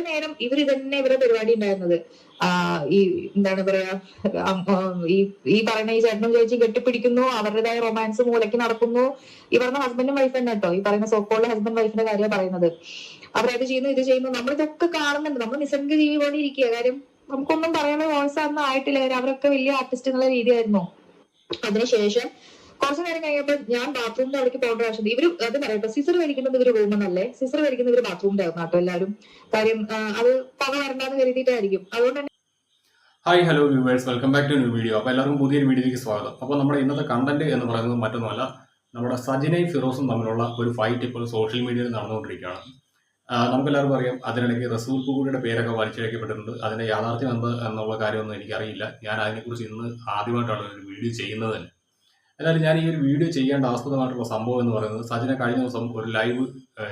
നേരം ഇവരുടെ പരിപാടി ഉണ്ടായിരുന്നത്. ഈ എന്താണ് പറയാ, ഈ പറയുന്ന ഈ ചേട്ടനും ചേച്ചി കെട്ടിപ്പിടിക്കുന്നു, അവരുടേതായ റൊമാൻസ് മൂലയ്ക്ക് നടക്കുന്നു. ഈ പറഞ്ഞ ഹസ്ബൻഡും വൈഫ് തന്നെ കേട്ടോ, ഈ പറയുന്ന സോക്കോളുടെ ഹസ്ബൻഡ് വൈഫിന്റെ കാര്യമാണ് പറയുന്നത്. അവരത് ചെയ്യുന്നു, ഇത് ചെയ്യുന്നു, നമ്മളിതൊക്കെ കാണുന്നുണ്ട്. നമ്മൾ നിസ്സംഗ ജീവി പോലെ ഇരിക്കുക. കാര്യം നമുക്കൊന്നും പറയാനുള്ള വോയിസ് ഒന്നും ആയിട്ടില്ല. കാര്യം അവരൊക്കെ വലിയ ആർട്ടിസ്റ്റ് എന്നുള്ള രീതിയായിരുന്നു. അതിനുശേഷം കുറച്ചു നേരം കഴിഞ്ഞപ്പോൾ ഞാൻ ബാത്റൂമിന്റെ അവിടേക്ക് പോകേണ്ട ആവശ്യം. ഇവര് അത് പറയട്ടെ, സിസർ വലിക്കുന്നത് ഇവര് റൂമെന്നല്ലേ, സിസർ വലിക്കുന്നത് ഇവര് ബാത്റൂമിന്റെ ആയിരുന്നു കേട്ടോ എല്ലാവരും. കാര്യം അത് പക വരണ്ടെന്ന് കരുതിയിട്ടായിരിക്കും. അതുകൊണ്ട് തന്നെ hi hello viewers, welcome back to new video. അപ്പോൾ എല്ലാവർക്കും പുതിയൊരു വീഡിയോയിലേക്ക് സ്വാഗതം. അപ്പോൾ നമ്മുടെ ഇന്നത്തെ കണ്ടന്റ് എന്ന് പറയുന്നത് മറ്റൊന്നുമല്ല, നമ്മുടെ സജിനയും ഫിറോസും തമ്മിലുള്ള ഒരു ഫൈറ്റ് ഇപ്പോൾ സോഷ്യൽ മീഡിയയിൽ നടന്നുകൊണ്ടിരിക്കുകയാണ്. നമുക്കെല്ലാവർക്കും അറിയാം, അതിനിടയ്ക്ക് റസൂൽ പൂക്കുട്ടിയുടെ പേരൊക്കെ വലിച്ചിഴക്കപ്പെട്ടിട്ടുണ്ട്. അതിന്റെ യാഥാർത്ഥ്യം എന്ത് എന്നുള്ള കാര്യമൊന്നും എനിക്കറിയില്ല. ഞാൻ അതിനെക്കുറിച്ച് ഇന്ന് ആദ്യമായിട്ടാണ് ഒരു വീഡിയോ ചെയ്യുന്നത് തന്നെ. എന്നാലും ഞാൻ ഈ ഒരു വീഡിയോ ചെയ്യേണ്ട ആസ്പദമായിട്ടുള്ള സംഭവം എന്ന് പറയുന്നത്, സജിന കഴിഞ്ഞ ദിവസം ഒരു ലൈവ്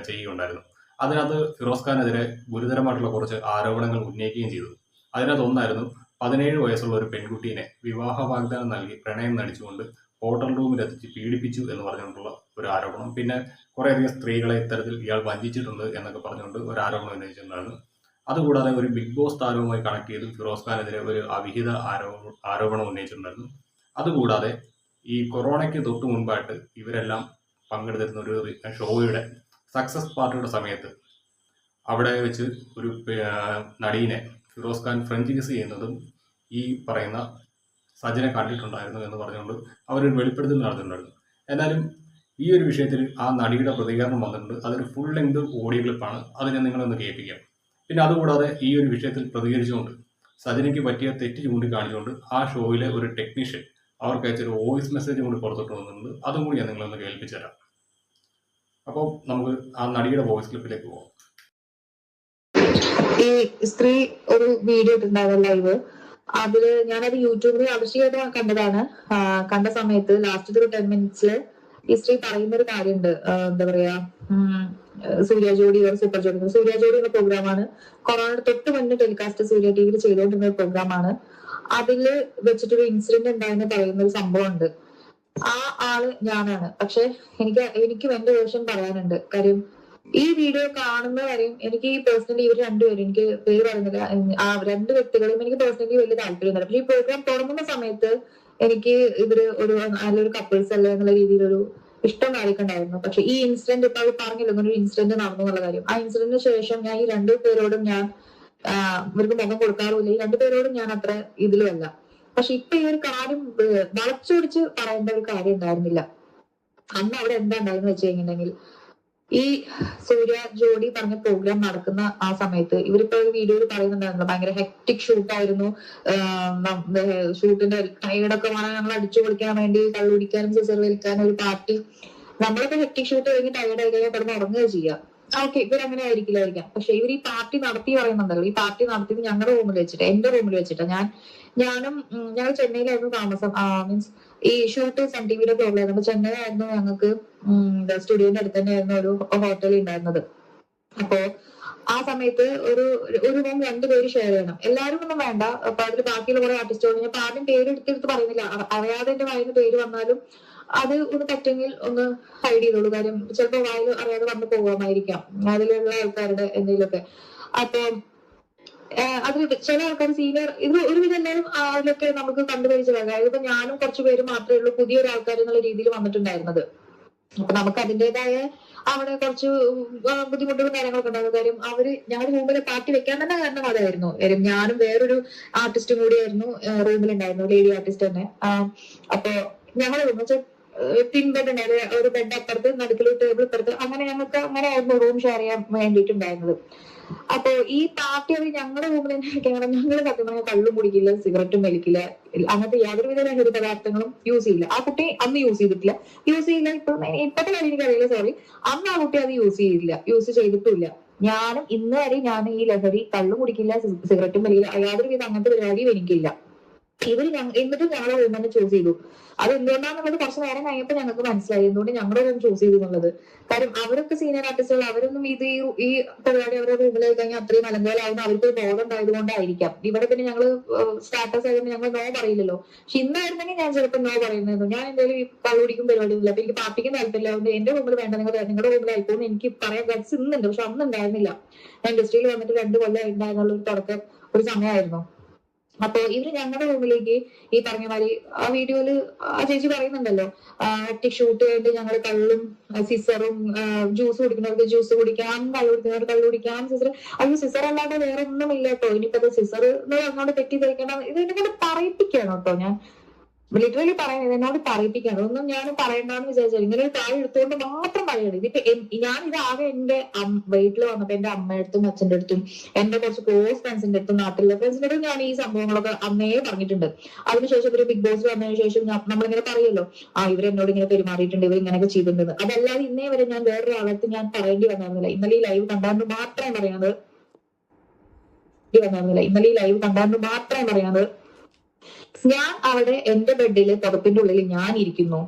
ചെയ്യുകയുണ്ടായിരുന്നു. അതിനകത്ത് ഫിറോസ് ഖാനെതിരെ ഗുരുതരമായിട്ടുള്ള കുറച്ച് ആരോപണങ്ങൾ ഉന്നയിക്കുകയും ചെയ്തു. അതിനകത്ത് ഒന്നായിരുന്നു 17 വയസ്സുള്ള ഒരു പെൺകുട്ടീനെ വിവാഹ വാഗ്ദാനം നൽകി പ്രണയം നടിച്ചുകൊണ്ട് ഹോട്ടൽ റൂമിലെത്തിച്ച് പീഡിപ്പിച്ചു എന്ന് പറഞ്ഞുകൊണ്ടുള്ള ഒരു ആരോപണം. പിന്നെ കുറേയധികം സ്ത്രീകളെ ഇത്തരത്തിൽ ഇയാൾ വഞ്ചിച്ചിട്ടുണ്ട് എന്നൊക്കെ പറഞ്ഞുകൊണ്ട് ഒരു ആരോപണം ഉന്നയിച്ചിട്ടുണ്ടായിരുന്നു. അതുകൂടാതെ ഒരു ബിഗ് ബോസ് താരവുമായി കണക്ട് ചെയ്ത് ഫിറോസ് ഖാനെതിരെ ഒരു അവിഹിത ആരോപണം ഉന്നയിച്ചിട്ടുണ്ടായിരുന്നു. അതുകൂടാതെ ഈ കൊറോണയ്ക്ക് തൊട്ട് മുൻപായിട്ട് ഇവരെല്ലാം പങ്കെടുത്തിരുന്ന ഒരു ഷോയുടെ സക്സസ് പാർട്ടിയുടെ സമയത്ത് അവിടെ വെച്ച് ഒരു നടീനെ ഫിറോസ് ഖാൻ ഫ്രഞ്ച് കിസ് ചെയ്യുന്നതും ഈ പറയുന്ന സജിന കണ്ടിട്ടുണ്ടായിരുന്നു എന്ന് പറഞ്ഞുകൊണ്ട് അവരൊരു വെളിപ്പെടുത്തൽ നടത്തിയിട്ടുണ്ടായിരുന്നു. എന്നാലും ഈ ഒരു വിഷയത്തിൽ ആ നടിയുടെ പ്രതികരണം വന്നിട്ടുണ്ട്. അതൊരു ഫുൾ ലെങ്ത് ഓഡിയോ ക്ലിപ്പാണ്. അതിനെ നിങ്ങളൊന്ന് കേൾപ്പിക്കാം. പിന്നെ അതുകൂടാതെ ഈ ഒരു വിഷയത്തിൽ പ്രതികരിച്ചുകൊണ്ട് സജിനയ്ക്ക് പറ്റിയ തെറ്റ് ചൂണ്ടിക്കാണിച്ചുകൊണ്ട് ആ ഷോയിലെ ഒരു ടെക്നീഷ്യൻ അവർക്ക് അയച്ചൊരു വോയിസ് മെസ്സേജ് കൂടി പുറത്തോട്ട് വന്നിട്ടുണ്ട്. അതും കൂടി ഞാൻ നിങ്ങളൊന്ന് കേൾപ്പിച്ചു തരാം. അപ്പോൾ നമുക്ക് ആ നടിയുടെ വോയിസ് ക്ലിപ്പിലേക്ക് പോകാം. ഈ സ്ത്രീ ഒരു വീഡിയോ ഇട്ടുണ്ടായിരുന്നു ലൈവ്. അതില് ഞാനത് യൂട്യൂബിൽ ആവശ്യമായിട്ട് കണ്ടതാണ്. കണ്ട സമയത്ത് ലാസ്റ്റ് ഒരു 10 മിനിറ്റ്സില് ഈ സ്ത്രീ പറയുന്ന ഒരു കാര്യമുണ്ട്. എന്താ പറയാ, സൂര്യ ജോഡി സൂപ്പർ ജോഡി, സൂര്യ ജോഡി എന്ന പ്രോഗ്രാമാണ്. കൊറോണയുടെ തൊട്ട് മുന്നേ ടെലികാസ്റ്റ് സൂര്യ ടിവിയിൽ ചെയ്തുകൊണ്ടിരുന്ന ഒരു പ്രോഗ്രാമാണ്. അതില് വെച്ചിട്ടൊരു ഇൻസിഡന്റ് ഉണ്ടായെന്ന് പറയുന്ന ഒരു സംഭവം ഉണ്ട്. ആ ആള് ഞാനാണ്. പക്ഷെ എനിക്കും എന്റെ വേർഷൻ പറയാനുണ്ട്. കാര്യം ഈ വീഡിയോ കാണുന്ന വരെയും എനിക്ക് ഈ പേഴ്സണലി ഇവർ രണ്ടുപേരും, എനിക്ക് പേര് പറയുന്നില്ല, ആ രണ്ട് വ്യക്തികളും എനിക്ക് പേഴ്സണലി വലിയ താല്പര്യമൊന്നുമില്ല. പക്ഷെ ഈ പ്രോഗ്രാം തുടങ്ങുന്ന സമയത്ത് എനിക്ക് ഇവര് നല്ലൊരു കപ്പിൾസ് അല്ല എന്നുള്ള രീതിയിലൊരു ഇഷ്ടം കാണിക്കണ്ടായിരുന്നു. പക്ഷെ ഈ ഇൻസിഡന്റ് ഇപ്പൊ അവർ പറഞ്ഞില്ല ഇങ്ങനെ ഒരു ഇൻസിഡന്റ് നടന്നു എന്നുള്ള കാര്യം. ആ ഇൻസിഡന്റിന് ശേഷം ഞാൻ ഈ രണ്ടു പേരോടും ഞാൻ ഇവർക്ക് മുഖം കൊടുക്കാറുമില്ല. ഈ രണ്ടുപേരോടും ഞാൻ അത്ര ഇതിലുമല്ല. പക്ഷെ ഇപ്പൊ ഈ ഒരു കാര്യം വളച്ചൊടിച്ച് പറയേണ്ട ഒരു കാര്യം ഉണ്ടായിരുന്നില്ല. അന്ന് അവിടെ എന്താ ഉണ്ടായെന്ന് വെച്ച് കഴിഞ്ഞിട്ടുണ്ടെങ്കിൽ, ഈ സൂര്യ ജോഡി പറഞ്ഞ പ്രോഗ്രാം നടക്കുന്ന ആ സമയത്ത് ഇവരിപ്പോ വീഡിയോയിൽ പറയുന്നുണ്ടായിരുന്നു ഭയങ്കര ഹെക്ടിക് ഷൂട്ടായിരുന്നു. ഷൂട്ടിന്റെ ടൈഡൊക്കെ ഞങ്ങൾ അടിച്ചു പൊളിക്കാൻ വേണ്ടി കള്ളുടിക്കാനും സിസർ വലിക്കാനും ഒരു പാർട്ടി. നമ്മളൊക്കെ ഹെക്ടിക് ഷൂട്ട് കഴിഞ്ഞ് ടൈഡ് ആയി കഴിഞ്ഞാൽ കിടന്ന് ഉറങ്ങുക ചെയ്യുക. ഓക്കെ, ഇവരങ്ങനെ ആയിരിക്കില്ലായിരിക്കാം. പക്ഷെ ഇവർ ഈ പാർട്ടി നടത്തി പറയുന്നുണ്ടല്ലോ. ഈ പാർട്ടി നടത്തിയത് ഞങ്ങളുടെ റൂമിൽ വെച്ചിട്ട്, എന്റെ റൂമിൽ വെച്ചിട്ട്. ഞങ്ങൾ ചെന്നൈയിലായിരുന്നു താമസം. മീൻസ് ഈ ഷൂട്ട് സൺ ടിവിയുടെ പ്രോഗ്രാം ചെന്നൈ ആയിരുന്നു. ഞങ്ങൾക്ക് സ്റ്റുഡിയോന്റെ അടുത്ത് തന്നെയായിരുന്നു ഒരു ഹോട്ടലിൽ ഉണ്ടായിരുന്നത്. അപ്പോ ആ സമയത്ത് ഒരു റൂം 2 പേര് ഷെയർ ചെയ്യണം. എല്ലാവരും ഒന്നും വേണ്ട. അപ്പൊ അതിൽ ബാക്കിയുള്ള കുറെ ആർട്ടിസ്റ്റുകൾ, ഞാൻ ആദ്യം പേര് എടുത്തെടുത്ത് പറയുന്നില്ല. അറിയാതെ എന്റെ വായിന്ന് പേര് വന്നാലും അത് ഒന്ന് പറ്റുമെങ്കിൽ ഒന്ന് ഹൈഡ് ചെയ്തോളൂ. കാര്യം ചിലപ്പോൾ വായിൽ അറിയാതെ വന്നു പോകാമായിരിക്കാം അതിലുള്ള ആൾക്കാരുടെ എന്തെങ്കിലുമൊക്കെ. അപ്പൊ അതിൽ ചില ആൾക്കാർ സീനിയർ, ഇത് ഒരുവിധം എല്ലാവരും അതിലൊക്കെ നമുക്ക് കണ്ടുപരിച്ചതാണ്. അതായത് ഇപ്പൊ ഞാനും കുറച്ചു പേര് മാത്രമേ ഉള്ളൂ പുതിയൊരു ആൾക്കാർ എന്നുള്ള രീതിയിൽ വന്നിട്ടുണ്ടായിരുന്നത്. അപ്പൊ നമുക്ക് അതിന്റേതായ അവിടെ കുറച്ച് ബുദ്ധിമുട്ടുകളും കാര്യങ്ങളൊക്കെ ഉണ്ടാകും. കാര്യം ഞങ്ങളുടെ റൂമിൽ പാർട്ടി വെക്കാൻ തന്നെ കാരണം അതായിരുന്നു. ഞാനും വേറൊരു ആർട്ടിസ്റ്റും കൂടിയായിരുന്നു റൂമിലുണ്ടായിരുന്നു, ലേഡി ആർട്ടിസ്റ്റ് തന്നെ. അപ്പൊ ഞങ്ങൾ പിൻ ബെഡ് ഉണ്ടായിരുന്നു, ഒരു ബെഡ് അപ്പുറത്ത്, നടുക്കിൽ ടേബിൾ ഇപ്പുറത്ത്, അങ്ങനെ ഞങ്ങൾക്ക് അങ്ങനെ ആയിരുന്നു റൂം ഷെയർ ചെയ്യാൻ വേണ്ടിയിട്ടുണ്ടായിരുന്നത്. അപ്പൊ ഈ പാർട്ടി അവർ ഞങ്ങളുടെ റൂമിൽ തന്നെ വെക്കണം. ഞങ്ങൾ സത്യം പറഞ്ഞാൽ കള്ളും കുടിക്കില്ല, സിഗരറ്റും വലിക്കില്ല, അങ്ങനത്തെ യാതൊരുവിധ ലഹരി പദാർത്ഥങ്ങളും യൂസ് ചെയ്യില്ല. ആ കുട്ടി അന്ന് യൂസ് ചെയ്തിട്ടില്ല. ഇപ്പത്തെ കാര്യം എനിക്കറിയില്ല, സോറി. അന്ന് ആ കുട്ടി അത് യൂസ് ചെയ്തിട്ടില്ല. ഞാനും ഇന്ന് വരെ ഞാൻ ഈ ലഹരി, കള്ളും കുടിക്കില്ല, സിഗരറ്റും വലിക്കില്ല, യാതൊരുവിധ അങ്ങനത്തെ പരിപാടിയും എനിക്കില്ല. എന്നിട്ട് ഞങ്ങളുടെ റൂം തന്നെ ചൂസ് ചെയ്തു. അത് എന്തുകൊണ്ടാന്നുള്ളത് കുറച്ച് നേരം കഴിഞ്ഞപ്പോൾ ഞങ്ങൾക്ക് മനസ്സിലായി എന്തുകൊണ്ട് ഞങ്ങളുടെ റൂം ചൂസ് ചെയ്തു എന്നുള്ളത്. കാര്യം അവരൊക്കെ സീനിയർ ആർട്ടിസ്റ്റുകൾ, അവരൊന്നും ഈ പരിപാടി അവരുടെ റൂമിലേക്ക് കഴിഞ്ഞാൽ അത്രയും അലങ്കോലാവുന്ന അവർക്ക് ഒരു ബോധം ഉണ്ടായത് കൊണ്ടായിരിക്കാം. ഇവിടെ പിന്നെ ഞങ്ങള് സ്റ്റാറ്റസ് ആയതുകൊണ്ട് ഞങ്ങൾ നോ പറയില്ലല്ലോ. പക്ഷെ ഇന്നായിരുന്നെങ്കിൽ ഞാൻ ചിലപ്പോൾ നോ പറയുന്നത്. ഞാൻ എന്തായാലും ഈ കള്ളുടിക്കും പരിപാടിയൊന്നുമില്ല. അപ്പൊ എനിക്ക് പാർട്ടിക്കും താല്പര്യമില്ല. അതുകൊണ്ട് എന്റെ റൂമിൽ വേണ്ട, നിങ്ങളുടെ റൂമിൽ ആയിപ്പോന്ന് എനിക്ക് പറയാൻ ഗട്സ് ഇന്നുണ്ട്. പക്ഷെ അന്ന് ഉണ്ടായിരുന്നില്ല. ഞാൻ ഇൻഡസ്ട്രിയിൽ വന്നിട്ട് 2 കൊല്ലം ഉണ്ടായിരുന്നുള്ള ഒരു തുടക്കം ഒരു സമയമായിരുന്നു. അപ്പൊ ഇവര് ഞങ്ങളുടെ റൂമിലേക്ക് ഈ പറഞ്ഞ മാതിരി ആ വീഡിയോയില് ആ ചേച്ചി പറയുന്നുണ്ടല്ലോ, ഒറ്റയ്ക്ക് ഷൂട്ട് ചെയ്തിട്ട് ഞങ്ങൾ കള്ളും സിസറും ജ്യൂസ് കുടിക്കുന്നവർക്ക് ജ്യൂസ് കുടിക്കാം, കള്ളു കുടിക്കുന്നവർക്ക് കള്ളു കുടിക്കാം, സിസർ അയ്യോ സിസർ അല്ലാണ്ട് വേറെ ഒന്നും ഇല്ല കേട്ടോ, ഇനിയിപ്പോ സിസർ അങ്ങോട്ട് തെറ്റിദ്ധരിക്കണം. ഇത് എന്നെ കൊണ്ട് പറയിപ്പിക്കുകയാണ് കേട്ടോ. ഞാൻ ലിറ്ററലി പറയുന്നത് എന്നോട് പറയിപ്പിക്കാണ്. ഒന്നും ഞാൻ പറയണ്ടെന്ന് വിചാരിച്ചാൽ ഇങ്ങനെ ഒരു താഴെ എടുത്തുകൊണ്ട് മാത്രം പറയണം. ഇതിപ്പോ ഞാൻ ഇതാകെ എന്റെ വീട്ടിൽ വന്നപ്പോ എന്റെ അമ്മയുടെ അടുത്തും അച്ഛന്റെ അടുത്തും എന്റെ കുറച്ച് ക്ലോസ് ഫ്രണ്ട്സിന്റെ അടുത്തും നാട്ടിലെ ഫ്രണ്ട്സിന്റെ അടുത്തും ഞാൻ ഈ സംഭവങ്ങളൊക്കെ അന്നേ പറഞ്ഞിട്ടുണ്ട്. അതിനുശേഷം ഇവര് ബിഗ് ബോസ് വന്നതിന് ശേഷം നമ്മളിങ്ങനെ പറയുമല്ലോ, ഇവരെന്നോട് ഇങ്ങനെ പെരുമാറിയിട്ടുണ്ട്, ഇവർ ഇങ്ങനെയൊക്കെ ചെയ്തിട്ടുണ്ട്. അതല്ലാതെ ഇന്നേ വരെ ഞാൻ വേറൊരാളടുത്ത് ഞാൻ പറയേണ്ടി വന്നിരുന്നില്ല. ഇന്നലെ ഈ ലൈവ് കണ്ടാന്ന് മാത്രമേ പറയാത് ഇന്നലെ ഈ ലൈവ് കണ്ടാന്ന് മാത്രമേ പറയാത്. ഞാൻ അവിടെ എന്റെ ബെഡില് പുറത്തിന്റെ ഉള്ളിൽ ഞാൻ ഇരിക്കുന്നു.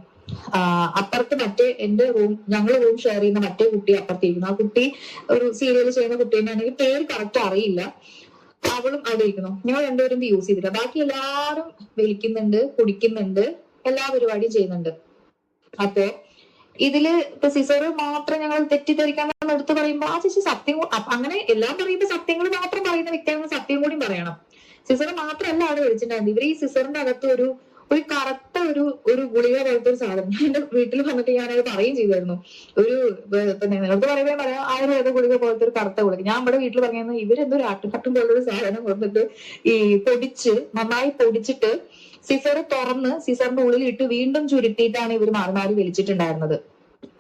അപ്പുറത്ത് മറ്റേ എന്റെ ഞങ്ങൾ റൂം ഷെയർ ചെയ്യുന്ന മറ്റേ കുട്ടി അപ്പുറത്തിരിക്കുന്നു. ആ കുട്ടി ഒരു സീരിയൽ ചെയ്യുന്ന കുട്ടി തന്നെയാണെങ്കിൽ പേര് കറക്റ്റ് അറിയില്ല. അവളും അവിടെ ഇരിക്കുന്നു. ഞങ്ങൾ രണ്ടുപേരും യൂസ് ചെയ്തില്ല. ബാക്കി എല്ലാവരും വിളിക്കുന്നുണ്ട്, കുടിക്കുന്നുണ്ട്, എല്ലാ പരിപാടിയും ചെയ്യുന്നുണ്ട്. അപ്പോ ഇതില് ഇപ്പൊ സിസർ മാത്രം ഞങ്ങൾ തെറ്റിദ്ധരിക്കാൻ എടുത്ത് പറയുമ്പോ ആ ചേച്ചി സത്യം അങ്ങനെ എല്ലാം പറയുമ്പോ സത്യങ്ങൾ മാത്രം പറയുന്ന വ്യക്തിയാണെന്ന് സത്യം കൂടി പറയണം. സിസർ മാത്രമല്ല അവിടെ വിളിച്ചിട്ടുണ്ടായിരുന്നു. ഇവർ ഈ സിസറിന്റെ അകത്ത് ഒരു കറുത്ത ഒരു ഗുളിക പോലത്തെ ഒരു സാധനം, ഞാൻ എന്റെ വീട്ടിൽ വന്നിട്ട് ഞാനത് പറയുകയും ചെയ്തായിരുന്നു. നിങ്ങൾക്ക് പറയുമ്പോൾ പറയാം ആയുർവേദ ഗുളിക പോലത്തെ ഒരു കറുത്ത ഗുളിക. ഞാൻ നമ്മുടെ വീട്ടിൽ പറയുന്നത് ഇവരെന്തോ ഒരു ആട്ടുകട്ടും പോലൊരു സാധനം വന്നിട്ട് ഈ നന്നായി പൊടിച്ചിട്ട് സിസർ തുറന്ന് സിസറിന്റെ ഉള്ളിൽ ഇട്ട് വീണ്ടും ചുരുട്ടിയിട്ടാണ് ഇവർ മാറി മാറി വലിച്ചിട്ടുണ്ടായിരുന്നത്.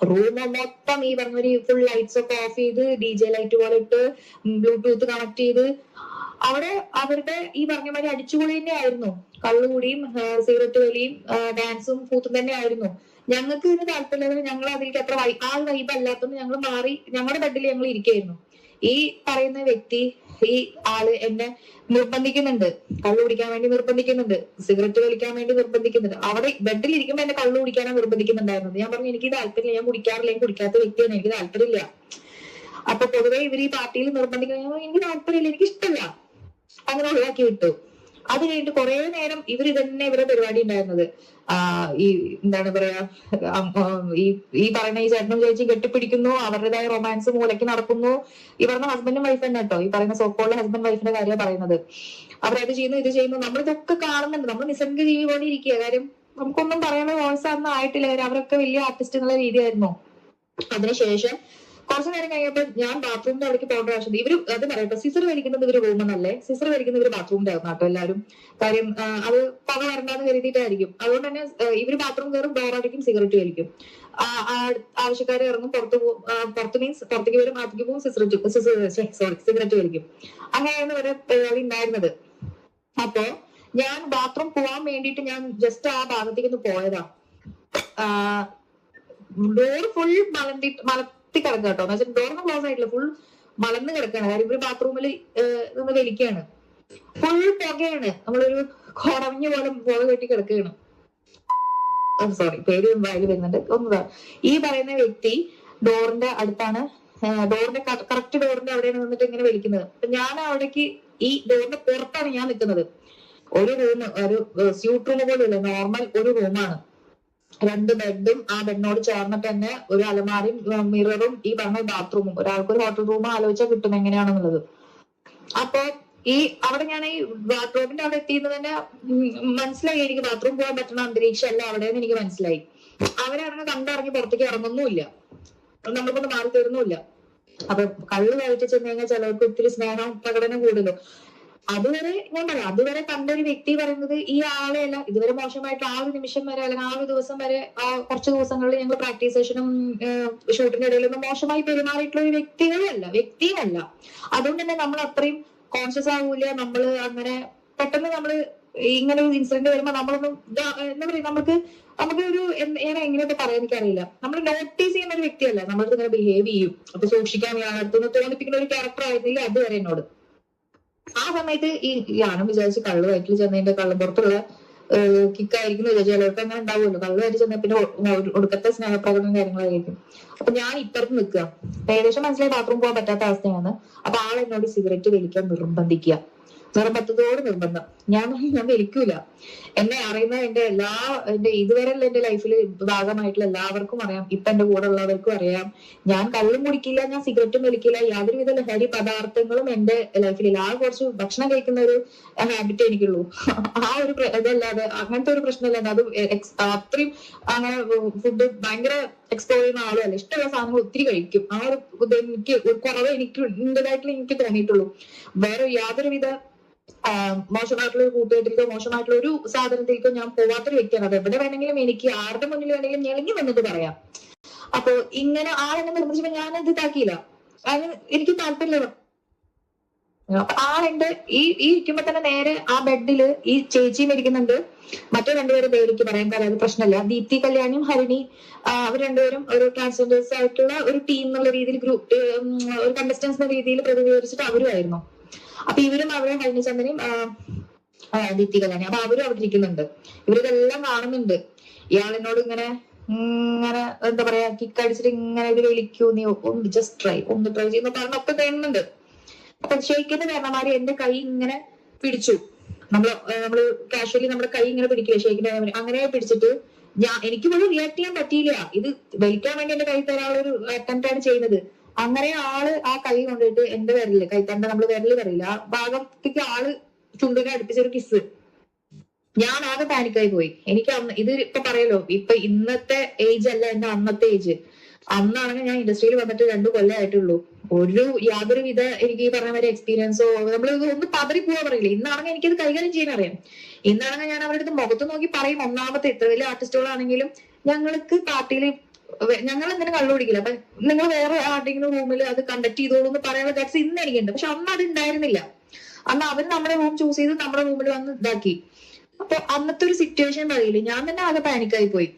റൂം മൊത്തം ഈ പറഞ്ഞ ഫുൾ ലൈറ്റ്സ് ഒക്കെ ഓഫ് ചെയ്ത് DJ ലൈറ്റ് പോലെ ഇട്ട് ബ്ലൂടൂത്ത് കണക്ട് ചെയ്ത് അവിടെ അവരുടെ ഈ പറഞ്ഞ മാതിരി അടിച്ചുപൊളി തന്നെ ആയിരുന്നു. കള്ളുകൂടിയും സിഗരറ്റ് വലിയും ഡാൻസും കൂത്തും തന്നെ ആയിരുന്നു. ഞങ്ങൾക്ക് ഇതിന് താല്പര്യമില്ല. ഞങ്ങൾ അതിലേക്ക് അത്ര ആ വൈബ് അല്ലാത്തതുകൊണ്ട് ഞങ്ങൾ മാറി ഞങ്ങളുടെ ബെഡിൽ ഞങ്ങൾ ഇരിക്കുകയായിരുന്നു. ഈ പറയുന്ന വ്യക്തി ഈ ആള് എന്നെ നിർബന്ധിക്കുന്നുണ്ട്, കള്ളു കുടിക്കാൻ വേണ്ടി നിർബന്ധിക്കുന്നുണ്ട്, സിഗരറ്റ് വലിക്കാൻ വേണ്ടി നിർബന്ധിക്കുന്നുണ്ട്. അവിടെ ബെഡിൽ ഇരിക്കുമ്പോൾ എന്നെ കള്ളു കുടിക്കാനാണ് നിർബന്ധിക്കുന്നുണ്ടായിരുന്നത്. ഞാൻ പറഞ്ഞു എനിക്ക് താല്പര്യമില്ല, ഞാൻ കുടിക്കാറില്ല, ഞാൻ കുടിക്കാത്ത വ്യക്തിയാണ്, എനിക്ക് താല്പര്യമില്ല. അപ്പൊ പൊതുവെ ഇവർ ഈ പാർട്ടിയിൽ നിർബന്ധിക്കുന്ന എനിക്ക് താല്പര്യമില്ല, എനിക്ക് ഇഷ്ടമല്ല, അങ്ങനെ ഒഴിവാക്കി വിട്ടു. അത് കഴിഞ്ഞിട്ട് കുറെ നേരം ഇവർ ഇതന്നെ ഇവരുടെ പരിപാടി ഉണ്ടായിരുന്നത്. ഈ എന്താണ് പറയാ, ഈ പറയുന്ന ഈ ചേട്ടനും ചേച്ചി കെട്ടിപ്പിടിക്കുന്നു, അവരുടേതായ റൊമാൻസ് മൂലയ്ക്ക് നടക്കുന്നു. ഈ പറഞ്ഞ ഹസ്ബൻഡും വൈഫ് തന്നെ കേട്ടോ, ഈ പറയുന്ന സോക്കോളുടെ ഹസ്ബൻഡ് വൈഫിന്റെ കാര്യമാണ് പറയുന്നത്. അവരത് ചെയ്യുന്നു, ഇത് ചെയ്യുന്നു, നമ്മളിതൊക്കെ കാണുന്നുണ്ട്. നമ്മൾ നിസ്സംഗ ജീവി പോലെ ഇരിക്കുക. കാര്യം നമുക്കൊന്നും പറയാനുള്ള വോയിസ് ഒന്നും ആയിട്ടില്ല. കാര്യം അവരൊക്കെ വലിയ ആർട്ടിസ്റ്റ് എന്നുള്ള രീതിയായിരുന്നു. അതിനുശേഷം കുറച്ചു നേരം കഴിഞ്ഞപ്പോൾ ഞാൻ ബാത്റൂമിന്റെ അവിടേക്ക് പോകേണ്ട ആവശ്യം. ഇവര് അത് പറയട്ടെ, സിസർ വലിക്കുന്നത് ഇവര് റൂമെന്നല്ലേ, സിസർ വലിക്കുന്നത് ഇവര് ബാത്റൂമിന്റെ ആയിരുന്നു കേട്ടോ എല്ലാവരും. കാര്യം അത് പക വരണ്ടെന്ന് കരുതിയിട്ടായിരിക്കും. അതുകൊണ്ട് തന്നെ ഇവര് ബാത്റൂം കയറും, ഡോറടിക്കും, സിഗരറ്റ് വലിക്കും. ആവശ്യക്കാർ ഇറങ്ങും, പുറത്ത് മീൻസ് പുറത്തേക്ക് വരും, അകത്തേക്ക് പോകും, സിഗരറ്റ് വലിക്കും. അങ്ങനെയായിരുന്നു ഇവരെ പരിപാടി ഉണ്ടായിരുന്നത്. അപ്പോ ഞാൻ ബാത്റൂം പോവാൻ വേണ്ടിയിട്ട് ഞാൻ ജസ്റ്റ് ആ ഭാഗത്തേക്ക് ഒന്ന് പോയതാ. ഡോർ ഫുൾ കിടക്കുക കേട്ടോ. എന്ന് വെച്ചാൽ ഡോറിന് ക്ലോസ് ആയിട്ടില്ല, ഫുൾ മലന്ന് കിടക്കാണ്. കാര്യം ഇവര് ബാത്റൂമിൽ നിന്ന് വലിക്കുകയാണ്. ഫുൾ പുകയാണ്, നമ്മളൊരു കുടഞ്ഞ പോലെ പുക കെട്ടി കിടക്കുകയാണ്. സോറി, പേര് വായിൽ വരുന്നുണ്ട്. ഒന്നതാ ഈ പറയുന്ന വ്യക്തി ഡോറിന്റെ അടുത്താണ്, ഡോറിന്റെ കറക്റ്റ് ഡോറിന്റെ അവിടെയാണ് നിന്നിട്ട് ഇങ്ങനെ വലിക്കുന്നത്. അപ്പൊ ഞാൻ അവിടേക്ക് ഈ ഡോറിന്റെ പുറത്താണ് ഞാൻ നിൽക്കുന്നത്. ഒരു റൂം, ഒരു സ്യൂട്ട് റൂം പോലെയല്ല, നോർമൽ ഒരു റൂമാണ്. 2 ബെഡും ആ ബെഡിനോട് ചേർന്നിട്ട് തന്നെ ഒരു അലമാരയും മിററും ഈ പറഞ്ഞ ബാത്റൂമും. ഒരാൾക്ക് ഒരു ഹോട്ടൽ റൂം ആലോചിച്ചാൽ കിട്ടും എങ്ങനെയാണെന്നുള്ളത്. അപ്പൊ ഈ അവിടെ ഞാൻ ഈ ബാത്റൂമിന്റെ അവിടെ എത്തിയെന്ന് തന്നെ മനസ്സിലായി. എനിക്ക് ബാത്റൂം പോകാൻ പറ്റുന്ന അന്തരീക്ഷം അല്ല അവിടെയെന്ന് എനിക്ക് മനസ്സിലായി. അവരാണെങ്കിൽ കണ്ടിറങ്ങി പുറത്തേക്ക് ഇറങ്ങുന്നുമില്ല, നമ്മൾക്കൊന്നും മാറി തരുന്നുമില്ല. അപ്പൊ കള്ള് കഴിച്ചു ചെന്ന് കഴിഞ്ഞാൽ ചിലർക്ക് ഒത്തിരി സ്നേഹം പ്രകടനം കൂടുതലോ. അതുവരെ ഞാൻ പറയാം, അതുവരെ കണ്ട ഒരു വ്യക്തി പറയുന്നത് ഈ ആളെയല്ല. ഇതുവരെ മോശമായിട്ട് ആ ഒരു നിമിഷം വരെ അല്ലെങ്കിൽ ആ ഒരു ദിവസം വരെ കുറച്ച് ദിവസങ്ങളിൽ ഞങ്ങൾ പ്രാക്ടീസ് സെഷനും ഷൂട്ടിന്റെ ഇടയിലൊന്നും മോശമായി പെരുമാറിയിട്ടുള്ള ഒരു വ്യക്തിയല്ല. അതുകൊണ്ട് തന്നെ നമ്മൾ അത്രയും കോൺഷ്യസ് ആവൂല. നമ്മള് അങ്ങനെ പെട്ടെന്ന് നമ്മള് ഇങ്ങനെ ഒരു ഇൻസിഡന്റ് വരുമ്പോ നമ്മളൊന്നും എന്താ പറയാ, നമുക്ക് ഒരു ഞാൻ എങ്ങനെയൊക്കെ പറയാൻ എനിക്കറിയില്ല. നമ്മൾ നോട്ടീസ് ചെയ്യുന്ന ഒരു വ്യക്തിയല്ല, നമ്മൾക്ക് ഇങ്ങനെ ബിഹേവ് ചെയ്യും. അപ്പൊ സൂക്ഷിക്കാൻ അടുത്തുനിന്ന് തോന്നിപ്പിക്കുന്ന ഒരു ക്യാരക്ടർ ആയിരുന്നില്ല അതുവരെ എന്നോട്. ആ സമയത്ത് ഞാനും വിചാരിച്ച് കള്ളു വയറ്റിൽ ചെന്നതിന്റെ കള്ളുപുറത്തുള്ള കിക്കായിരിക്കും വിചാരിച്ചു. ചിലർക്ക് അങ്ങനെ ഉണ്ടാവുമല്ലോ, കള്ളു വയറ്റിൽ ചെന്ന പിന്നെ ഒടുക്കത്തെ സ്നേഹപ്രകടനം കാര്യങ്ങളായിരിക്കും. അപ്പൊ ഞാൻ ഇപ്പുറത്ത് നിൽക്കുക, ഏകദേശം മനസ്സിലായി ബാത്റൂം പോകാൻ പറ്റാത്ത അവസ്ഥയാണ്. അപ്പൊ ആൾ എന്നോട് സിഗരറ്റ് വലിക്കാൻ നിർബന്ധിക്കുക, നിർബന്ധത്തോട് നിർബന്ധം. ഞാൻ വലിക്കൂല. എന്നെ അറിയുന്ന എന്റെ ഇതുവരെയുള്ള എന്റെ ലൈഫിൽ ഭാഗമായിട്ടുള്ള എല്ലാവർക്കും അറിയാം, ഇപ്പൊ എന്റെ കൂടെ ഉള്ളവർക്കും അറിയാം, ഞാൻ കള്ളും കുടിക്കില്ല, ഞാൻ സിഗരറ്റും വലിക്കില്ല, യാതൊരുവിധ ലഹരി പദാർത്ഥങ്ങളും എന്റെ ലൈഫിലില്ല. ആ കുറച്ച് ഭക്ഷണം കഴിക്കുന്ന ഒരു ഹാബിറ്റ് എനിക്കുള്ളൂ. ആ ഒരു ഇതല്ലാതെ അങ്ങനത്തെ ഒരു പ്രശ്നമല്ലാതെ അത് അത്രയും അങ്ങനെ ഫുഡ് ഭയങ്കര എക്സ്പ്ലോർ ചെയ്യുന്ന ആളും അല്ല. ഇഷ്ടമുള്ള സാധനങ്ങൾ ഒത്തിരി കഴിക്കും. ആ ഒരു എനിക്ക് ഒരു കുറവ് എന്റേതായിട്ടുള്ള എനിക്ക് തോന്നിയിട്ടുള്ളൂ. വേറെ യാതൊരുവിധ മോശമായിട്ടുള്ള ഒരു കൂട്ടുകെട്ടിലേക്കോ മോശമായിട്ടുള്ള ഒരു സാധനത്തിലേക്കോ ഞാൻ പോവാത്തൊരു വ്യക്തിയാണ്. അത് എവിടെ വേണമെങ്കിലും എനിക്ക് ആരുടെ മുന്നിൽ വേണമെങ്കിലും ഞെളിഞ്ഞു വന്നത് പറയാം. അപ്പൊ ഇങ്ങനെ ആളെന്നെ നിർബന്ധിച്ചപ്പോ ഞാൻ ഇത് ഇതാക്കിയില്ല, അതിന് എനിക്ക് താല്പര്യമില്ല. അപ്പൊ ആളുണ്ട് ഈ ഇരിക്കുമ്പോ തന്നെ നേരെ ആ ബെഡില് ഈ ചേച്ചിയും ഇരിക്കുന്നുണ്ട്, മറ്റു രണ്ടുപേരും പേരിക്ക് പറയാൻ അത് പ്രശ്നമില്ല. ദീപ്തി കല്യാണിയും ഹരിണി, അവർ രണ്ടുപേരും ഒരു ട്രാൻസ്ജെൻഡേഴ്സ് ആയിട്ടുള്ള ഒരു ടീം എന്നുള്ള രീതിയിൽ ഗ്രൂപ്പ് ഒരു കണ്ടസ്റ്റൻസ് എന്ന രീതിയിൽ പ്രതിനിധീകരിച്ചിട്ട് അവരുമായിരുന്നു. അപ്പൊ ഇവരും അവരെ ഹരിണി ചന്ദനയും ദീപ്തി കല്യാണി, അപ്പൊ അവരും അവിടെ ഇരിക്കുന്നുണ്ട്. ഇവരിതെല്ലാം കാണുന്നുണ്ട്. ഇയാളെന്നോട് ഇങ്ങനെ ഇങ്ങനെ എന്താ പറയാ കിക്കടിച്ചിട്ട് ഇങ്ങനെ ഇത് വിളിക്കൂ, നീ ഒന്ന് ജസ്റ്റ് ട്രൈ ചെയ്യുന്ന പറഞ്ഞൊക്കെ കാണുന്നുണ്ട്. അപ്പൊ ഷെയ്ക്കിന്റെ കാരണമാര് എന്റെ കൈ ഇങ്ങനെ പിടിച്ചു. നമ്മള് കാഷ്വലി നമ്മുടെ കൈ ഇങ്ങനെ പിടിക്കില്ല ഷെയ്ക്കിന്റെ അങ്ങനെ പിടിച്ചിട്ട് എനിക്ക് പോലും റിയാക്ട് ചെയ്യാൻ പറ്റിയില്ല. ഇത് വലിക്കാൻ വേണ്ടി എന്റെ കൈ തരാനുള്ള ഒരു അറ്റംപ്റ്റ് ആണ് ചെയ്യുന്നത്. അങ്ങനെ ആള് ആ കൈ കൊണ്ടിട്ട് എന്റെ വിരലില് കൈത്തണ്ട നമ്മള് വിരല് പറയില്ല ആ ഭാഗത്തേക്ക് ആള് ചുണ്ടിനെ അടുപ്പിച്ചൊരു കിസ്. ഞാൻ ആകെ പാനിക്കായി പോയി. എനിക്ക് ഇത് ഇപ്പൊ പറയല്ലോ, ഇപ്പൊ ഇന്നത്തെ ഏജ് അല്ല എന്റെ അന്നത്തെ ഏജ്. അന്നാണെങ്കിൽ ഞാൻ ഇൻഡസ്ട്രിയിൽ വന്നിട്ട് 2 കൊല്ലമായിട്ടുള്ളൂ. യാതൊരുവിധ എനിക്ക് ഈ പറഞ്ഞ മാതിരി എക്സ്പീരിയൻസോ നമ്മൾ ഒന്ന് പതറി പോവാ പറയില്ല. ഇന്നാണെങ്കിൽ എനിക്കത് കൈകാര്യം ചെയ്യാൻ അറിയാം. ഇന്നാണെങ്കിൽ ഞാൻ അവരുടെ അടുത്ത് മുഖത്ത് നോക്കി പറയും, ഒന്നാമത്തെ ഇത്ര വലിയ ആർട്ടിസ്റ്റുകളാണെങ്കിലും ഞങ്ങൾക്ക് പാർട്ടിയിൽ ഞങ്ങൾ എന്തിനും കള്ളു പിടിക്കില്ല, അപ്പൊ നിങ്ങൾ വേറെ ആരുടെങ്കിലും റൂമിൽ അത് കണ്ടക്ട് ചെയ്തോളൂ എന്ന് പറയാനുള്ള ഗട്സ് ഇന്ന് എനിക്കുണ്ട്. പക്ഷെ അന്ന് അത് ഉണ്ടായിരുന്നില്ല. അന്ന് അവർ നമ്മുടെ റൂം ചൂസ് ചെയ്ത് നമ്മുടെ റൂമിൽ വന്ന് ഇതാക്കി. അപ്പൊ അന്നത്തെ ഒരു സിറ്റുവേഷൻ പറയില്ലേ, ഞാൻ തന്നെ ആകെ പാനിക്കായി പോയി.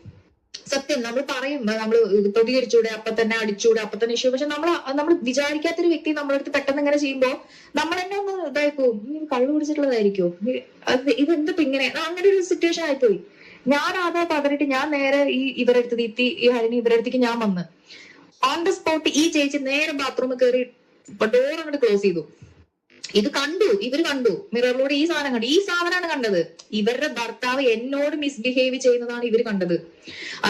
സത്യം നമ്മൾ പറയും, നമ്മൾ പ്രതികരിച്ചൂടെ, അപ്പൊ തന്നെ അടിച്ചൂടെ, അപ്പൊ തന്നെ ഇഷ്യൂ. പക്ഷെ നമ്മൾ വിചാരിക്കാത്തൊരു വ്യക്തി നമ്മളടുത്ത് പെട്ടെന്ന് ഇങ്ങനെ ചെയ്യുമ്പോ നമ്മൾ തന്നെ ഒന്ന് ഇതായി പോകും, കള്ളു പിടിച്ചിട്ടുള്ളതായിരിക്കും, ഇതെന്താ ഇങ്ങനെ, അങ്ങനെ ഒരു സിറ്റുവേഷൻ ആയിപ്പോയി. ഞാൻ ആകെ പതറിയിട്ട് ഞാൻ നേരെ ഇവരെടുത്ത് ദീപ്തി ഈ ഹരിണി ഇവരെടുത്തേക്ക് ഞാൻ വന്ന് ഓൺ ദ സ്പോട്ട് ഈ ചേച്ചി നേരെ ബാത്റൂമിൽ കയറി ഡോർ അങ്ങോട്ട് ക്ലോസ് ചെയ്തു. ഇത് കണ്ടു, ഇവര് കണ്ടു മിററിലൂടെ ഈ സാധനം കണ്ടു. ഈ സാധനമാണ് കണ്ടത്. ഇവരുടെ ഭർത്താവ് എന്നോട് മിസ്ബിഹേവ് ചെയ്യുന്നതാണ് ഇവര് കണ്ടത്.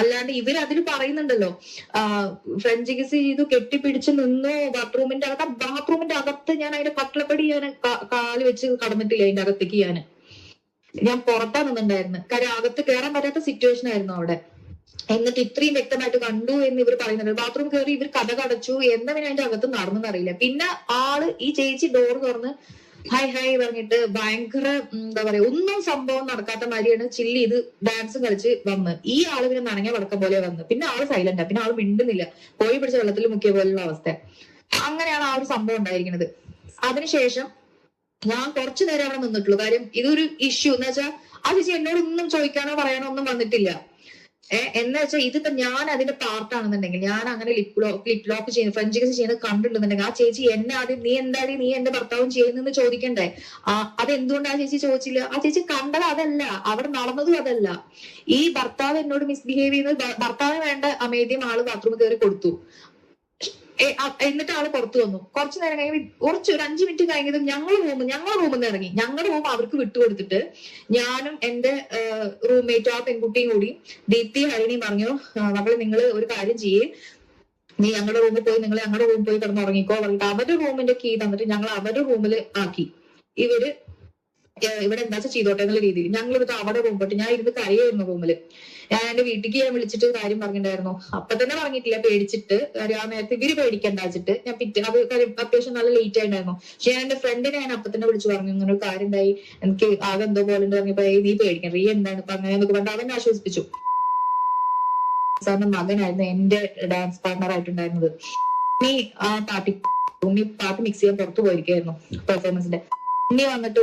അല്ലാണ്ട് ഇവര് അതിൽ പറയുന്നുണ്ടല്ലോ ഫ്രഞ്ച് കിസ് ചെയ്തു, കെട്ടിപ്പിടിച്ച് നിന്നു ബാത്റൂമിന്റെ അകത്ത്. ആ ബാത്റൂമിന്റെ അകത്ത് ഞാൻ അതിന്റെ കട്ടിളപ്പടി ഞാൻ കാല് വെച്ച് കടന്നിട്ടില്ല. അതിന്റെ അകത്തേക്ക് ഞാൻ പുറത്താ നിന്നുണ്ടായിരുന്നു. കാര്യം അകത്ത് കയറാൻ പറ്റാത്ത സിറ്റുവേഷൻ ആയിരുന്നു അവിടെ. എന്നിട്ട് ഇത്രയും വ്യക്തമായിട്ട് കണ്ടു എന്ന് ഇവർ പറയുന്നുണ്ട്. ബാത്റൂം കയറി ഇവർ കഥ കടച്ചു, എന്താ പിന്നെ അതിന്റെ അകത്ത് നടന്നെന്ന് അറിയില്ല. പിന്നെ ഈ ചേച്ചി ഡോർ തുറന്ന് ഹായ് ഹായ് പറഞ്ഞിട്ട് ഭയങ്കര എന്താ പറയാ ഒന്നും സംഭവം നടക്കാത്ത മാതിരിയാണ് ചില്ല് ചെയ്ത് ഡാൻസും കളിച്ച് വന്ന്. ഈ ആള് പിന്നെ നനഞ്ഞ വടക്കം പോലെ വന്ന്. പിന്നെ ആള് സൈലന്റാ, പിന്നെ ആള് മിണ്ടുന്നില്ല, കോഴി പിടിച്ച വെള്ളത്തിൽ മുക്കിയ പോലുള്ള അവസ്ഥ. അങ്ങനെയാണ് ആ ഒരു സംഭവം ഉണ്ടായിരിക്കുന്നത്. അതിനുശേഷം ഞാൻ കുറച്ചു നേരം അവിടെ നിന്നിട്ടുള്ളൂ. കാര്യം ഇതൊരു ഇഷ്യൂ എന്ന് വെച്ചാൽ ആ ചേച്ചി എന്നോട് ഒന്നും ചോദിക്കാനോ പറയാനോ ഒന്നും വന്നിട്ടില്ല. എന്ന് വെച്ചാൽ ഇതിപ്പോ ഞാൻ അതിന്റെ പാർട്ടാണെന്നുണ്ടെങ്കിൽ, ഞാൻ അങ്ങനെ ലിപ് ലോക്ക് ചെയ്യുന്നത് ഫ്രഞ്ച് കിസ് ചെയ്യുന്നത് കണ്ടിട്ടുണ്ടെങ്കിൽ ആ ചേച്ചി എന്നെ ആദ്യം നീ എന്റെ ഭർത്താവും ചെയ്യുന്നെന്ന് ചോദിക്കണ്ടേ. അതെന്തുകൊണ്ട് ആ ചേച്ചി ചോദിച്ചില്ല? ആ ചേച്ചി കണ്ടത് അതല്ല, അവിടെ നടന്നതും അതല്ല. ഈ ഭർത്താവ് എന്നോട് മിസ്ബിഹേവ് ചെയ്യുന്നത്, ഭർത്താവിന് വേണ്ട അമേദ്യം ആള് ബാത്റൂമിൽ കയറി കൊടുത്തു. എന്നിട്ട് ആള് പുറത്തു വന്നു. കുറച്ചു നേരം കഴിഞ്ഞ് ഒരു 5 മിനിറ്റ് കഴിഞ്ഞതും ഞങ്ങളുടെ റൂമിൽ നിന്ന് ഇറങ്ങി. ഞങ്ങളുടെ റൂം അവർക്ക് വിട്ടുകൊടുത്തിട്ട് ഞാനും എന്റെ റൂംമേറ്റും ആ പെൺകുട്ടിയും കൂടി ദീപ്തി ഹരിണിയും പറഞ്ഞു, മകളെ നിങ്ങൾ ഒരു കാര്യം ചെയ്യേ, നീ ഞങ്ങളുടെ റൂമിൽ പോയി ഞങ്ങളുടെ റൂമിൽ പോയി കിടന്ന് ഉറങ്ങിക്കോ പറഞ്ഞിട്ട് അവരുടെ റൂമിന്റെ കീ തന്നിട്ട് ഞങ്ങൾ അവരുടെ റൂമിൽ ആക്കി. ഇവര് ഇവിടെ എന്താ ചെയ്തോട്ടെ എന്നുള്ള രീതിയിൽ ഞങ്ങൾ എന്നിട്ട് അവിടെ റൂം പോയിട്ട് ഞാൻ ഇരുന്ന് കരയായിരുന്നു റൂമില്. ഞാൻ എന്റെ വീട്ടിലേക്ക് ഞാൻ വിളിച്ചിട്ട് കാര്യം പറഞ്ഞിട്ടുണ്ടായിരുന്നു. അപ്പൊ തന്നെ പറഞ്ഞിട്ടില്ല, പേടിച്ചിട്ട്. ആ നേരത്തെ ഇവര് പേടിക്കണ്ട വെച്ചിട്ട് ഞാൻ അത് അത്യാവശ്യം നല്ല ലേറ്റ് ആയിട്ടുണ്ടായിരുന്നു. പക്ഷെ ഞാൻ എന്റെ ഫ്രണ്ടിനെ ഞാൻ അപ്പൊ തന്നെ വിളിച്ചു പറഞ്ഞു, ഇങ്ങനെ ഒരു കാര്യം ഉണ്ടായി, എനിക്ക് ആകെ എന്തോ പോലെ ഉണ്ട് പറഞ്ഞപ്പോ നീ പേടിക്കണം, റീ എന്താണ് ഇപ്പൊ അങ്ങനെ എന്നൊക്കെ പറഞ്ഞിട്ട് അവൻ ആശ്വസിപ്പിച്ചു. സാറിന്റെ മകനായിരുന്നു എന്റെ ഡാൻസ് പാർട്ണർ ആയിട്ടുണ്ടായിരുന്നത്. നീ ആ പാട്ട് മിക്സ് ചെയ്യാൻ പുറത്തു പോയിരിക്കായിരുന്നു പെർഫോമൻസിന്റെ. ഇനി വന്നിട്ട്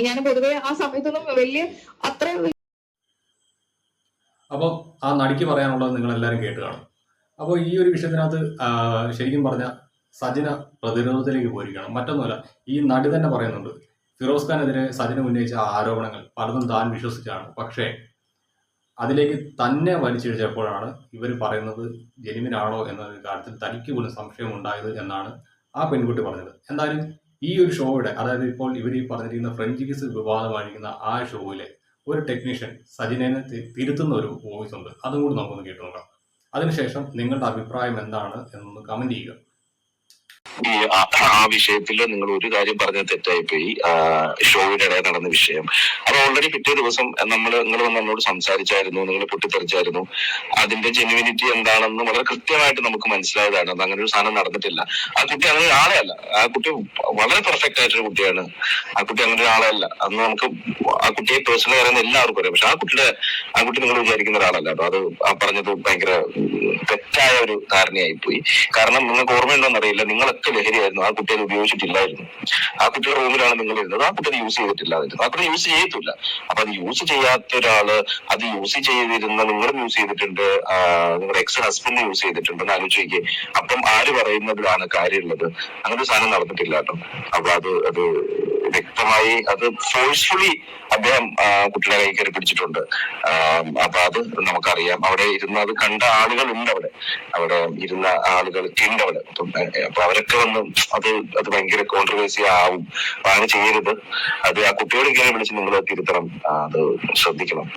ഞാൻ പൊതുവെ ആ സമയത്തൊന്നും വലിയ അത്ര. അപ്പം ആ നടിക്ക് പറയാനുള്ളത് നിങ്ങൾ എല്ലാവരും കേട്ട് കാണും. അപ്പോൾ ഈ ഒരു വിഷയത്തിനകത്ത് ശരിക്കും പറഞ്ഞാൽ സജിന പ്രതിരോധത്തിലേക്ക് പോയിരിക്കുകയാണ്. മറ്റൊന്നുമല്ല, ഈ നടി തന്നെ പറയുന്നുണ്ട് ഫിറോസ് ഖാനെതിരെ സജിന ഉന്നയിച്ച ആരോപണങ്ങൾ പലതും താൻ വിശ്വസിച്ചാണ്. പക്ഷേ അതിലേക്ക് തന്നെ വലിച്ചിഴച്ചപ്പോഴാണ് ഇവർ പറയുന്നത് ജെനുവിനാണോ എന്ന കാര്യത്തിൽ തനിക്ക് പോലും സംശയം ഉണ്ടായത് എന്നാണ് ആ പെൺകുട്ടി പറഞ്ഞത്. എന്തായാലും ഈ ഒരു ഷോയുടെ, അതായത് ഇപ്പോൾ ഇവർ ഈ പറഞ്ഞിരിക്കുന്ന ഫ്രഞ്ച് കിസ് വിവാദമായിരിക്കുന്ന ആ ഷോയിലെ ഒരു ടെക്നീഷ്യൻ സജിനേനെ തിരുത്തുന്ന ഒരു വോയിസ് ഉണ്ട്. അതും കൂടി നമുക്കൊന്ന് കേട്ടു നോക്കാം. അതിനുശേഷം നിങ്ങളുടെ അഭിപ്രായം എന്താണ് എന്നൊന്ന് കമന്റ് ചെയ്യുക. ഈ ആ വിഷയത്തിൽ നിങ്ങൾ ഒരു കാര്യം പറഞ്ഞത് തെറ്റായിപ്പോയി. ഷോയിനിടെ നടന്ന വിഷയം അത് ഓൾറെഡി പിറ്റേ ദിവസം നിങ്ങൾ വന്ന് എന്നോട് സംസാരിച്ചായിരുന്നു, നിങ്ങൾ പൊട്ടിത്തെറിച്ചായിരുന്നു. അതിന്റെ ജെന്യുവിനിറ്റി എന്താണെന്ന് വളരെ കൃത്യമായിട്ട് നമുക്ക് മനസ്സിലായതാണ്. അത് അങ്ങനെ ഒരു സാധനം നടന്നിട്ടില്ല. ആ കുട്ടി അങ്ങനെ ഒരാളെ അല്ല. ആ കുട്ടി വളരെ പെർഫെക്റ്റ് ആയിട്ടൊരു കുട്ടിയാണ്. ആ കുട്ടി അങ്ങനെ ഒരാളെ അല്ല. അന്ന് നമുക്ക് ആ കുട്ടിയെ പേഴ്സണലി അറിയുന്ന എല്ലാവർക്കും അറിയാം. പക്ഷെ ആ കുട്ടി നിങ്ങൾ വിചാരിക്കുന്ന ഒരാളല്ല. അത് ആ പറഞ്ഞത് ഭയങ്കര തെറ്റായ ഒരു ധാരണയായി പോയി. കാരണം നിങ്ങൾക്ക് ഓർമ്മയുണ്ടോന്ന് അറിയില്ല, നിങ്ങളൊക്കെ ലഹരിയായിരുന്നു. ആ കുട്ടി അത് ഉപയോഗിച്ചിട്ടില്ലായിരുന്നു. ആ കുട്ടിയുടെ റൂമിലാണ് നിങ്ങൾ ഇരുന്നത്. ആ കുട്ടി അത് യൂസ് ചെയ്തിട്ടില്ലായിരുന്നു. ആ കുട്ടി യൂസ് ചെയ്യത്തില്ല. അപ്പൊ അത് യൂസ് ചെയ്യാത്ത ഒരാള് അത് യൂസ് ചെയ്തിരുന്ന നിങ്ങളും യൂസ് ചെയ്തിട്ടുണ്ട്, നിങ്ങളുടെ എക്സ് ഹസ്ബൻഡ് യൂസ് ചെയ്തിട്ടുണ്ടെന്ന് ആലോചിക്കുക. അപ്പം ആര് പറയുന്നതിലാണ് കാര്യമുള്ളത്? അങ്ങനെ ഒരു സാധനം നടന്നിട്ടില്ല കേട്ടോ. അപ്പൊ അത് വ്യക്തമായി അത് ഫോഴ്സ്ഫുള്ളി അദ്ദേഹം കുട്ടിയുടെ കൈ കയറി പിടിച്ചിട്ടുണ്ട്. അപ്പൊ അത് നമുക്കറിയാം. അവിടെ ഇരുന്ന് അത് കണ്ട ആളുകളുണ്ട്. അവിടെ ഇരുന്ന ആളുകളൊക്കെ ഉണ്ട് അവിടെ. അപ്പൊ അവരൊക്കെ വന്ന് അത് ഭയങ്കര കോൺട്രവേഴ്സി ആവും. അപ്പൊ അങ്ങനെ ചെയ്യരുത്. അത് ആ കുട്ടിയോട് ഇങ്ങനെ വിളിച്ച് നിങ്ങൾ തിരുത്തണം. അത് ശ്രദ്ധിക്കണം.